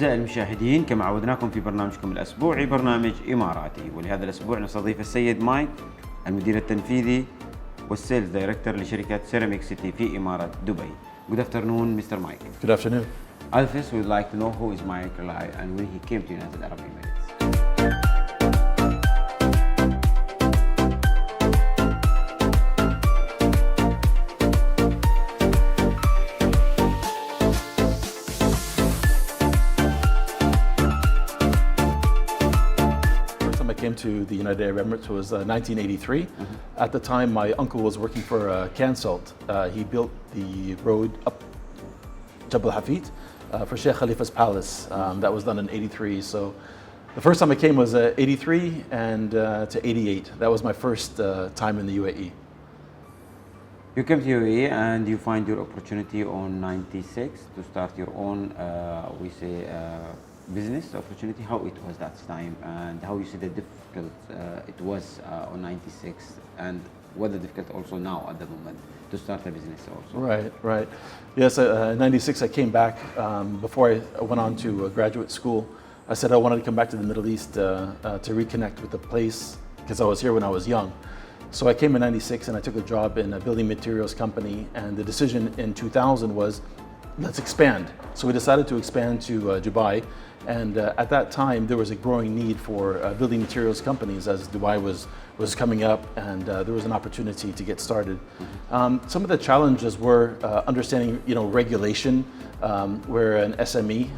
أعزائي المشاهدين، كما عودناكم في برنامجكم الأسبوعي برنامج إماراتي، ولهذا الأسبوع نستضيف السيد مايك المدير التنفيذي والسيلز دايركتور لشركة سيراميك سيتي في إمارات دبي. Good afternoon, Mr. Mike. Good afternoon. Alphys would like to know who is Mike and when he came to United Arab Emirates. Came to the United Arab Emirates was 1983. At the time, my uncle was working for Cansalt. He built the road up Jabal Hafid for Sheikh Khalifa's palace. That was done in 83. So the first time I came was 83 and to 88. That was my first time in the UAE. You came to UAE and you find your opportunity on 96 to start your own, business opportunity. How it was that time and how you see the difficult it was on 96 and what the difficult also now at the moment to start a business also. Right. Yes, in 96 I came back before I went on to graduate school. I said I wanted to come back to the Middle East to reconnect with the place because I was here when I was young. So I came in 96 and I took a job in a building materials company, and the decision in 2000 was let's expand. So we decided to expand to Dubai. And at that time, there was a growing need for building materials companies as Dubai was coming up, and there was an opportunity to get started. Some of the challenges were understanding, regulation. We're an SME,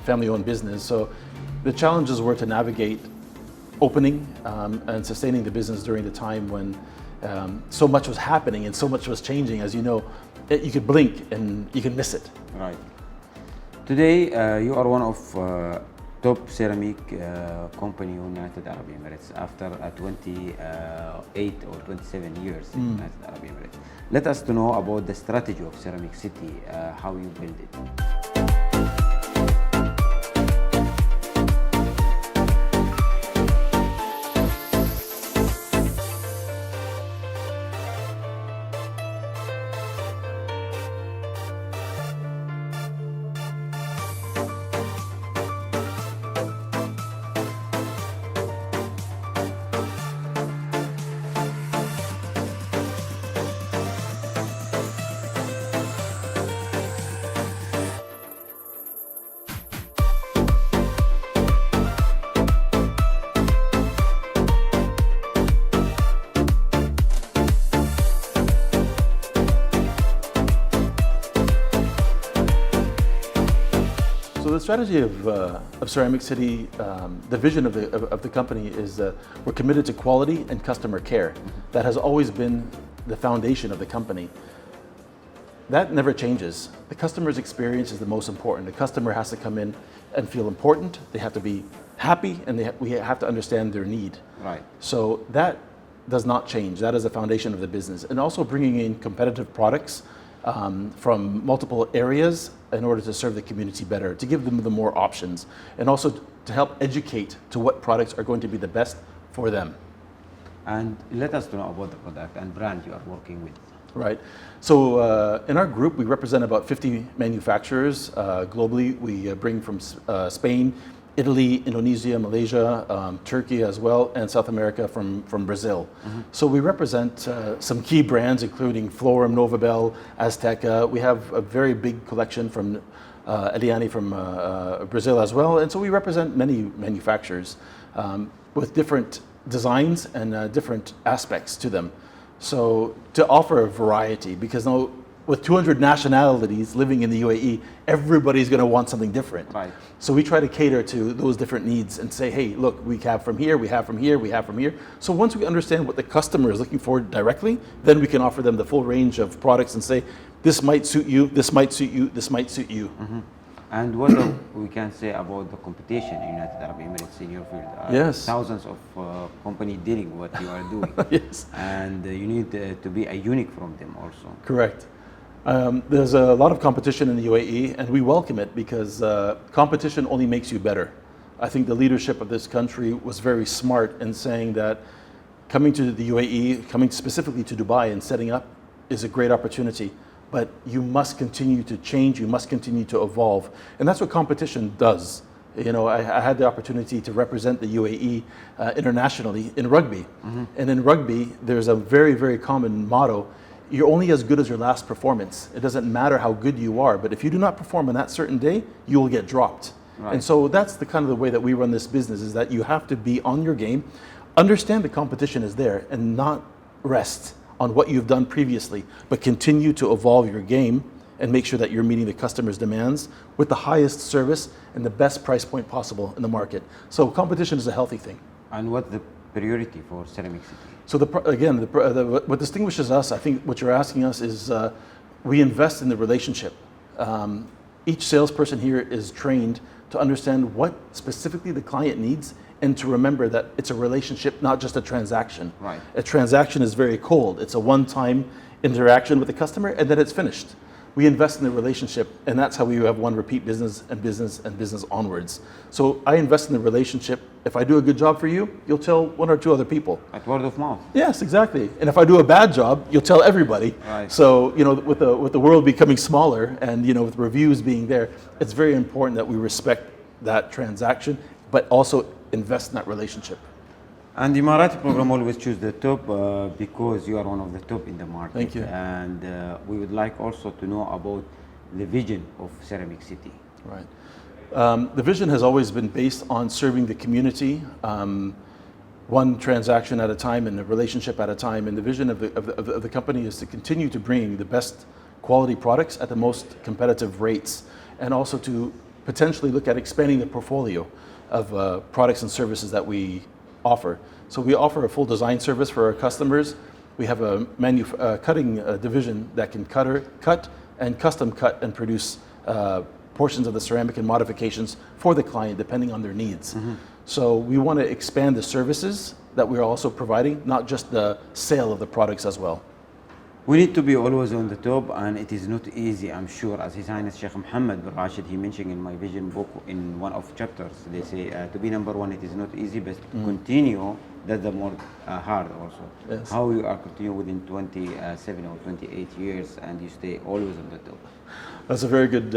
family-owned business, so the challenges were to navigate opening and sustaining the business during the time when so much was happening and so much was changing. As you know, you could blink and you can miss it. Right. Today, you are one of top ceramic company in United Arab Emirates after 28 or 27 years in United Arab Emirates. Let us to know about the strategy of Ceramic City, how you build it. So the strategy of Ceramic City, the vision of the company is we're committed to quality and customer care. That has always been the foundation of the company. That never changes. The customer's experience is the most important. The customer has to come in and feel important. They have to be happy, and we have to understand their need. Right. So that does not change. That is the foundation of the business. And also bringing in competitive products from multiple areas in order to serve the community better, to give them the more options, and also to help educate to what products are going to be the best for them. And let us know about the product and brand you are working with. Right. So in our group, we represent about 50 manufacturers globally. We bring from Spain, Italy, Indonesia, Malaysia, Turkey as well, and South America from Brazil. So we represent some key brands including Florum, Novabel, Azteca. We have a very big collection from Eliane from Brazil as well. And so we represent many manufacturers with different designs and different aspects to them. So to offer a variety, because now with 200 nationalities living in the UAE, everybody's going to want something different. Right. So we try to cater to those different needs and say, hey, look, we have from here, we have from here, we have from here. So once we understand what the customer is looking for directly, then we can offer them the full range of products and say, this might suit you, this might suit you, this might suit you. And what we can say about the competition in United Arab Emirates in your field? Yes. Thousands of companies dealing what you are doing. Yes. And you need to be a unique from them also. Correct. There's a lot of competition in the UAE, and we welcome it because competition only makes you better. I think the leadership of this country was very smart in saying that coming to the UAE, coming specifically to Dubai and setting up is a great opportunity. but you must continue to change, you must continue to evolve. And that's what competition does. You know, I had the opportunity to represent the UAE internationally in rugby. And in rugby, there's a very, very common motto: you're only as good as your last performance. It doesn't matter how good you are, but if you do not perform on that certain day, you will get dropped. Right. And so that's the kind of the way that we run this business, is that you have to be on your game, understand the competition is there, and not rest on what you've done previously, but continue to evolve your game and make sure that you're meeting the customer's demands with the highest service and the best price point possible in the market. So competition is a healthy thing. And what's the priority for Ceramic City? So what distinguishes us, I think what you're asking us is, we invest in the relationship. Each salesperson here is trained to understand what specifically the client needs, and to remember that it's a relationship, not just a transaction. Right. A transaction is very cold. It's a one-time interaction with the customer, and then it's finished. We invest in the relationship, and that's how we have one repeat business and business and business onwards. So I invest in the relationship. If I do a good job for you, you'll tell one or two other people. Like word of mouth. Yes, exactly. And if I do a bad job, you'll tell everybody. Right. So, you know, with the world becoming smaller, and, you know, with reviews being there, it's very important that we respect that transaction, but also invest in that relationship. And the EMARATI program always choose the top because you are one of the top in the market. Thank you. And we would like also to know about the vision of Ceramic City. Right. The vision has always been based on serving the community, one transaction at a time and a relationship at a time. And the vision of the company is to continue to bring the best quality products at the most competitive rates, and also to potentially look at expanding the portfolio of products and services that we offer. So we offer a full design service for our customers. We have a cutting division that can cut and custom cut and produce portions of the ceramic and modifications for the client depending on their needs. So we want to expand the services that we're also providing, not just the sale of the products as well. We need to be always on the top, and it is not easy, I'm sure. As His Highness Sheikh Mohammed bin Rashid, he mentioned in my vision book in one of chapters, they say to be number one, it is not easy, but to continue, that's the more hard also. Yes. How you are continue within 27 or 28 years and you stay always on the top? That's a very good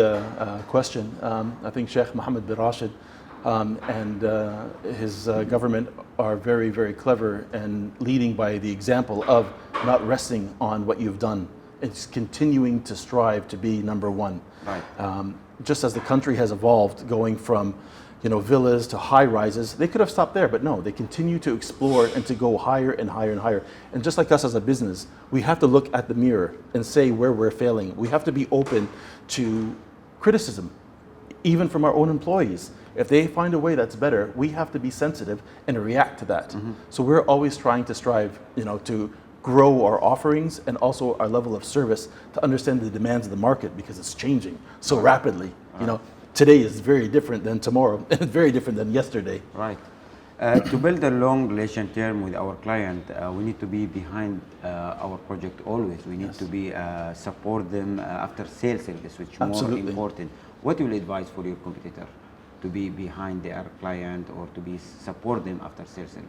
question. I think Sheikh Mohammed bin Rashid and his government are very, very clever and leading by the example of not resting on what you've done. It's continuing to strive to be number one. Right. Just as the country has evolved, going from, you know, villas to high rises, they could have stopped there, but no, they continue to explore and to go higher and higher and higher. And just like us as a business, we have to look at the mirror and say where we're failing. We have to be open to criticism, even from our own employees. If they find a way that's better, we have to be sensitive and react to that. So we're always trying to strive, you know, to grow our offerings and also our level of service to understand the demands of the market, because it's changing so rapidly. You know, today is very different than tomorrow and very different than yesterday. Right. To build a long relation term with our client, we need to be behind our project always. We need to be support them after sales service, which is more important. What will you advise for your competitor? To be behind their client or to be support them after sales service?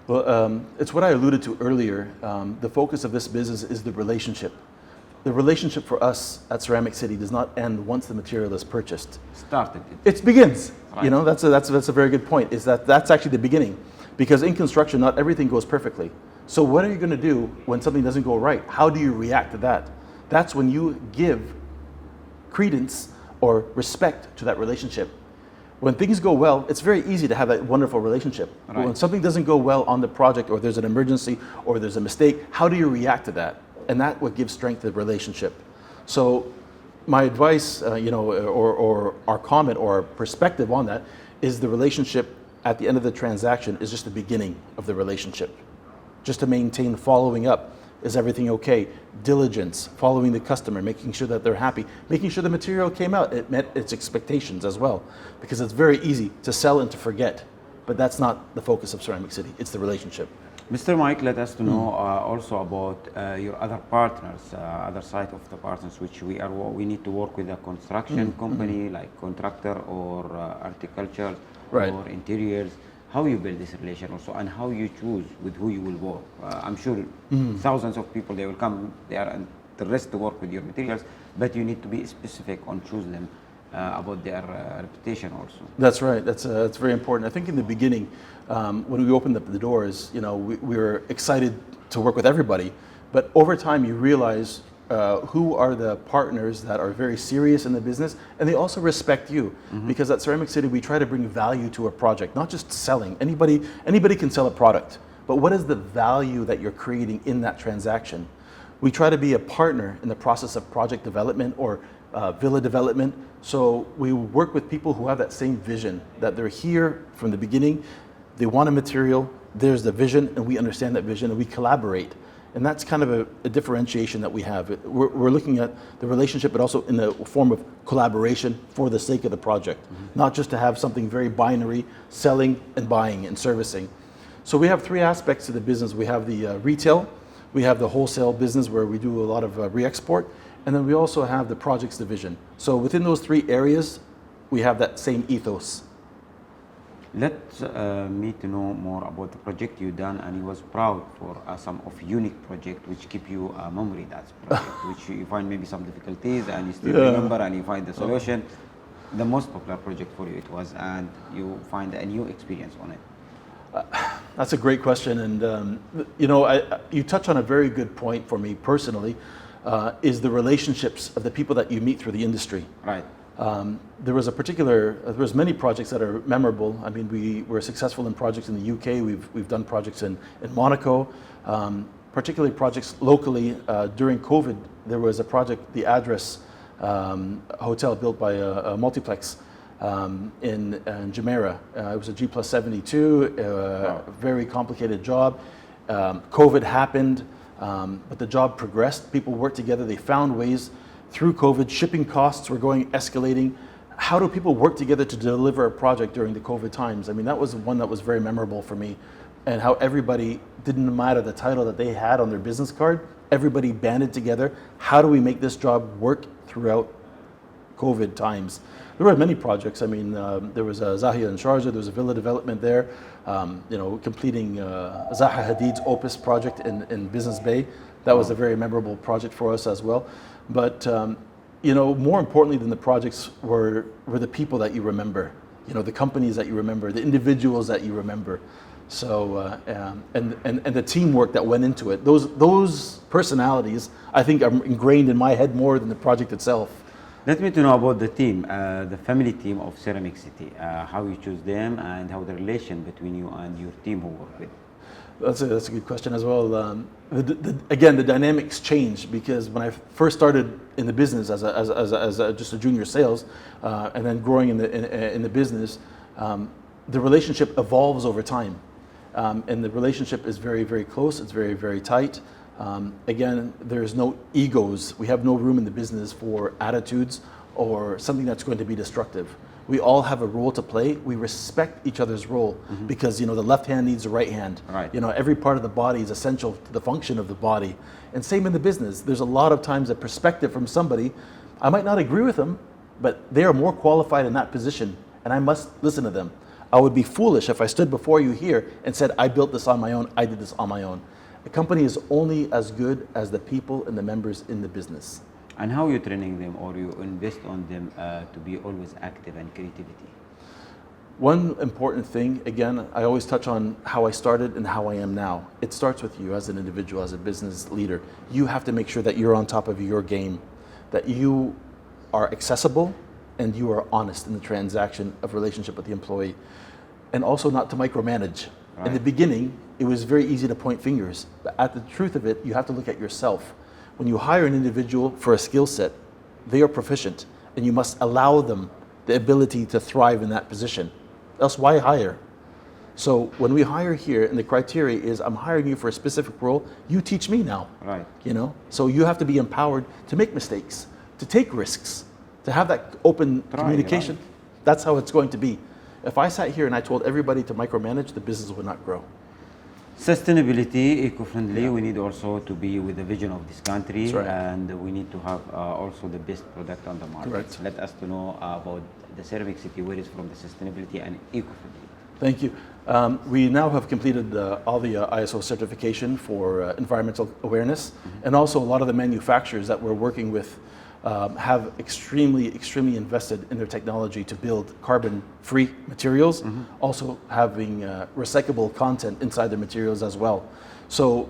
Well, it's what I alluded to earlier. The focus of this business is the relationship. The relationship for us at Ceramic City does not end once the material is purchased. Started. It begins. Right. You know, that's a very good point. Is that's actually the beginning, because in construction not everything goes perfectly. So what are you going to do when something doesn't go right? How do you react to that? That's when you give credence or respect to that relationship. When things go well, it's very easy to have that wonderful relationship. Right. But when something doesn't go well on the project, or there's an emergency, or there's a mistake, how do you react to that? And that what gives strength to the relationship. So my advice, you know, or our comment or our perspective on that is the relationship at the end of the transaction is just the beginning of the relationship. Just to maintain following up. Is everything okay? Diligence, following the customer, making sure that they're happy, making sure the material came out, it met its expectations as well. Because it's very easy to sell and to forget, but that's not the focus of Ceramic City, it's the relationship. Mr. Mike, let us to know also about your other partners, other side of the partners, which we need to work with a construction company like contractor or horticulture or interiors. How you build this relation also, and how you choose with who you will work. I'm sure thousands of people, they will come, they are the rest to work with your materials, but you need to be specific on choose them about their reputation also. That's right. That's very important. I think in the beginning, when we opened up the doors, we were excited to work with everybody, but over time you realize who are the partners that are very serious in the business, and they also respect you. Because at Ceramic City, we try to bring value to a project, not just selling. Anybody can sell a product, but what is the value that you're creating in that transaction? We try to be a partner in the process of project development or villa development. So we work with people who have that same vision, that they're here from the beginning, they want a material, there's the vision, and we understand that vision, and we collaborate. And that's kind of a differentiation that we have. We're looking at the relationship, but also in the form of collaboration for the sake of the project, not just to have something very binary, selling and buying and servicing. So we have three aspects to the business. We have the retail, we have the wholesale business where we do a lot of re-export, and then we also have the projects division. So within those three areas, we have that same ethos. Let me to know more about the project you done, and you was proud for some of unique project which keep you a memory, that's project, which you find maybe some difficulties and you still remember and you find the solution. The most popular project for you it was, and you find a new experience on it. That's a great question, and you touch on a very good point for me personally, is the relationships of the people that you meet through the industry. Right. There was many projects that are memorable. I mean, we were successful in projects in the UK. We've done projects in Monaco, particularly projects locally. During COVID, there was a project, the Address Hotel, built by a multiplex in Jumeirah. It was a G+72, very complicated job. COVID happened, but the job progressed. People worked together. They found ways. Through COVID, shipping costs were escalating. How do people work together to deliver a project during the COVID times? I mean, that was one that was very memorable for me, and how everybody, didn't matter the title that they had on their business card, everybody banded together. How do we make this job work throughout COVID times? There were many projects. I mean, there was a Zahia in Sharjah, there was a villa development there, completing Zaha Hadid's Opus project in Business Bay. That was a very memorable project for us as well. But more importantly than the projects were the people that you remember, the companies that you remember, the individuals that you remember. So and the teamwork that went into it. Those personalities, I think, are ingrained in my head more than the project itself. Let me to know about the team, the family team of Ceramic City. How you choose them and how the relation between you and your team who work with. That's a good question as well. Again, the dynamics changed, because when I first started in the business as just a junior sales, and then growing in the business, the relationship evolves over time, and the relationship is very, very close. It's very, very tight. Again, there's no egos. We have no room in the business for attitudes or something that's going to be destructive. We all have a role to play. We respect each other's role, because the left hand needs the right hand. Right. Every part of the body is essential to the function of the body. And same in the business. There's a lot of times a perspective from somebody. I might not agree with them, but they are more qualified in that position, and I must listen to them. I would be foolish if I stood before you here and said, I built this on my own, I did this on my own. A company is only as good as the people and the members in the business. And how you training them, or you invest on them to be always active and creativity? One important thing, again, I always touch on how I started and how I am now. It starts with you as an individual, as a business leader. You have to make sure that you're on top of your game, that you are accessible and you are honest in the transaction of relationship with the employee, and also not to micromanage. Right. In the beginning, it was very easy to point fingers, but at the truth of it, you have to look at yourself. When you hire an individual for a skill set, they are proficient, and you must allow them the ability to thrive in that position. Else, why hire? So when we hire here, and the criteria is, I'm hiring you for a specific role, you teach me now. Right. So you have to be empowered to make mistakes, to take risks, to have that open communication. Right. That's how it's going to be. If I sat here and I told everybody to micromanage, the business would not grow. Sustainability, eco-friendly, we need also to be with the vision of this country, right. And we need to have also the best product on the market. Correct. Let us to know about the Ceramic City, where it's from the sustainability and eco-friendly. Thank you. We now have completed all the ISO certification for environmental awareness, and also a lot of the manufacturers that we're working with have extremely invested in their technology to build carbon-free materials, also having recyclable content inside their materials as well. So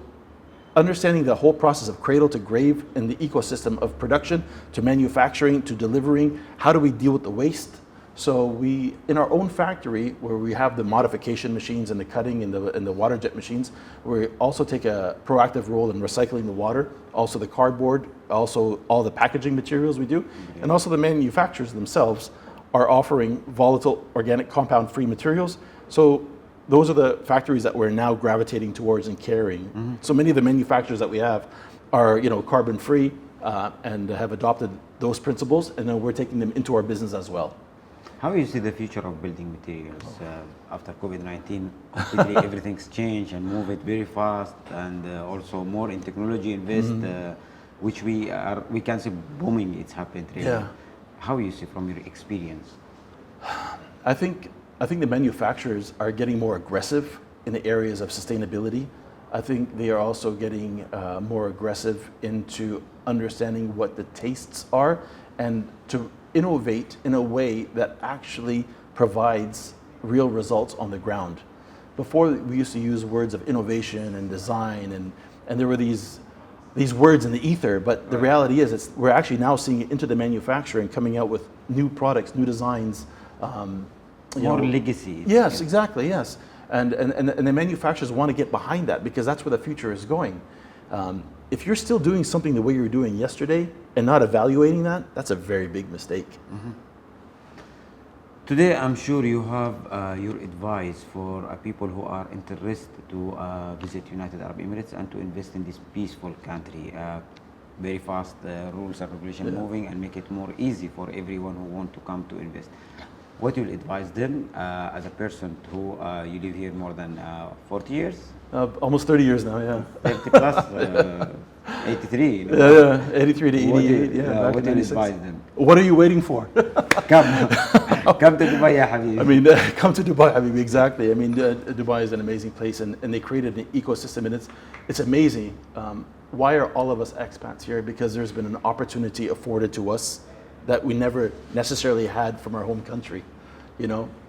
understanding the whole process of cradle to grave in the ecosystem of production to manufacturing to delivering, how do we deal with the waste? So we, in our own factory, where we have the modification machines and the cutting and the water jet machines, we also take a proactive role in recycling the water, also the cardboard, also all the packaging materials we do, and also the manufacturers themselves are offering volatile organic compound-free materials. So those are the factories that we're now gravitating towards and carrying. So many of the manufacturers that we have are, carbon-free and have adopted those principles, and then we're taking them into our business as well. How do you see the future of building materials after COVID-19? Completely everything's changed and move it very fast, and also more in technology invest, which we can see booming. It's happened really. Yeah. How you see from your experience? I think the manufacturers are getting more aggressive in the areas of sustainability. I think they are also getting more aggressive into understanding what the tastes are and to innovate in a way that actually provides real results on the ground. Before, we used to use words of innovation and design, and there were these words in the ether, but the reality is we're actually now seeing it into the manufacturing, coming out with new products, new designs. More legacy. Yes, exactly, yes. And the manufacturers want to get behind that because that's where the future is going. If you're still doing something the way you were doing yesterday and not evaluating that, that's a very big mistake. Today, I'm sure you have your advice for people who are interested to visit United Arab Emirates and to invest in this peaceful country. Very fast rules and regulation moving and make it more easy for everyone who want to come to invest. What you will advise them as a person who you live here more than 40 years? Almost 30 years now, yeah. 30 plus, 83. Yeah, 83 to 88, what do you advise them? What are you waiting for? Come to Dubai, ya Habibi. I mean, come to Dubai, Habibi, exactly. I mean, Dubai is an amazing place, and they created an ecosystem, and it's amazing. Why are all of us expats here? Because there's been an opportunity afforded to us that we never necessarily had from our home country,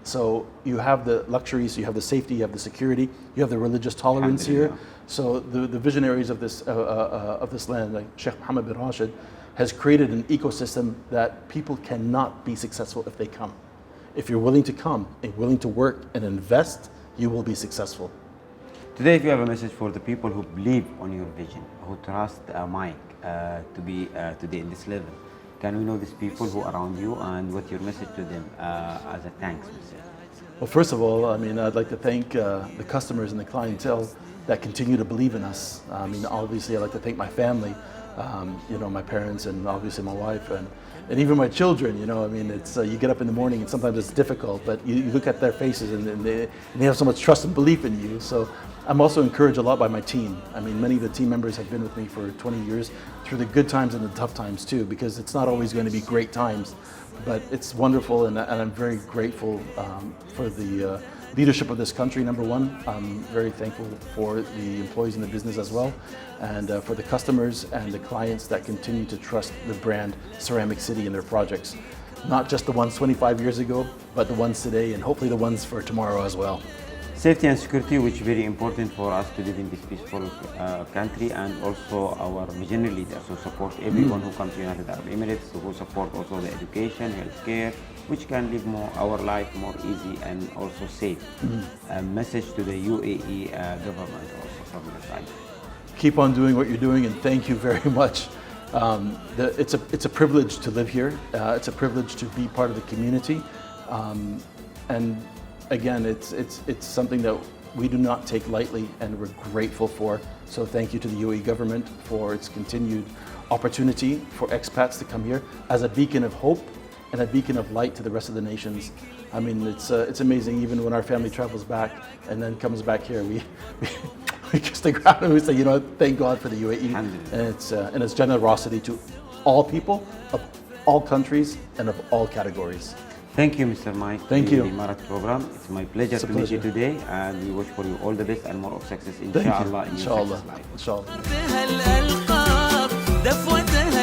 So you have the luxuries, you have the safety, you have the security, you have the religious tolerance here. So the visionaries of this land, like Sheikh Mohammed bin Rashid, has created an ecosystem that people cannot be successful if they come. If you're willing to come and willing to work and invest, you will be successful. Today, if you have a message for the people who believe on your vision, who trust Mike to be today in this level, can we know these people who are around you and what your message to them as a thanks message? Well, first of all, I mean, I'd like to thank the customers and the clientele that continue to believe in us. I mean, obviously, I'd like to thank my family, my parents and obviously my wife and even my children. I mean, it's you get up in the morning and sometimes it's difficult, but you look at their faces and they have so much trust and belief in you. So I'm also encouraged a lot by my team. I mean, many of the team members have been with me for 20 years through the good times and the tough times too, because it's not always going to be great times, but it's wonderful, and I'm very grateful for the leadership of this country, number one. I'm very thankful for the employees in the business as well, and for the customers and the clients that continue to trust the brand Ceramic City and their projects. Not just the ones 25 years ago, but the ones today, and hopefully the ones for tomorrow as well. Safety and security, which is very important for us to live in this peaceful country, and also our visionary leaders who support everyone who comes to United Arab Emirates, who support also the education, healthcare, which can live our life more easy and also safe. A message to the UAE government also from your side. Keep on doing what you're doing, and thank you very much. It's a privilege to live here. It's a privilege to be part of the community, and again, it's something that we do not take lightly, and we're grateful for. So thank you to the UAE government for its continued opportunity for expats to come here as a beacon of hope and a beacon of light to the rest of the nations. I mean, it's amazing. Even when our family travels back and then comes back here, we kiss the ground and we say, thank God for the UAE and its generosity to all people of all countries and of all categories. Thank you, Mr. Mike. Thank for you. the EMARATI program. It's my pleasure It's a to meet you pleasure. today, and we wish for you all the best and more of success, Thank you. inshallah, in your Inshallah. success life. Inshallah. بها الألقاب دفوتها